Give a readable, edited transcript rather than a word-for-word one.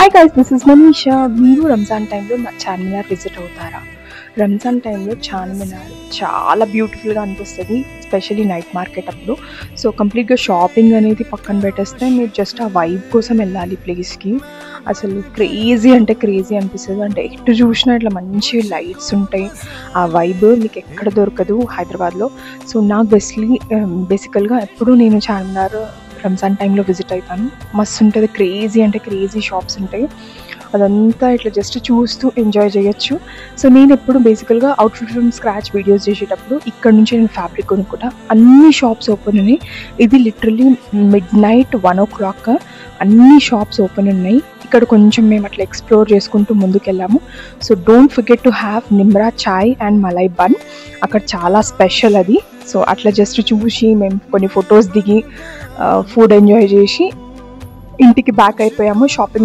Hi guys, this is Manisha. మీరు రంజాన్ టైంలో Charminar visit అవుతారా? రంజాన్ టైంలో చార్మినార్ చాలా బ్యూటిఫుల్గా అనిపిస్తుంది, ఎస్పెషల్లీ నైట్ మార్కెట్ అప్పుడు. సో కంప్లీట్గా షాపింగ్ అనేది పక్కన పెట్టేస్తే మీరు జస్ట్ ఆ వైబ్ కోసం వెళ్ళాలి ప్లేస్కి. అసలు క్రేజీ అంటే క్రేజీ అనిపిస్తుంది. అంటే ఎటు చూసినా ఇట్లా మంచి లైట్స్ ఉంటాయి. ఆ వైబ్ మీకు ఎక్కడ దొరకదు హైదరాబాద్లో. సో నాకు బేసికల్గా ఎప్పుడు నేను చార్మినార్ రంజాన్ టైంలో విజిట్ అవుతాను. మస్తు ఉంటుంది, క్రేజీ అంటే క్రేజీ షాప్స్ ఉంటాయి. అదంతా ఇట్లా జస్ట్ చూస్తూ ఎంజాయ్ చేయొచ్చు. సో నేను ఎప్పుడు బేసికల్గా అవుట్ఫిట్ ఫ్రమ్ స్క్రాచ్ వీడియోస్ చేసేటప్పుడు ఇక్కడ నుంచి నేను ఫ్యాబ్రిక్ కొనుక్కుంటా. అన్ని షాప్స్ ఓపెన్ ఉన్నాయి. ఇది లిటరల్లీ midnight 1 o'clock అన్ని షాప్స్ ఓపెన్ ఉన్నాయి. ఇక్కడ కొంచెం మేము అట్లా ఎక్స్ప్లోర్ చేసుకుంటూ ముందుకెళ్ళాము. So don't forget to have Nimrah chai and malai bun, అక్కడ చాలా స్పెషల్ అది. సో అట్లా జస్ట్ చూసి మేము కొన్ని ఫొటోస్ దిగి ఫుడ్ ఎంజాయ్ చేసి ఇంటికి బ్యాక్ అయిపోయాము. షాపింగ్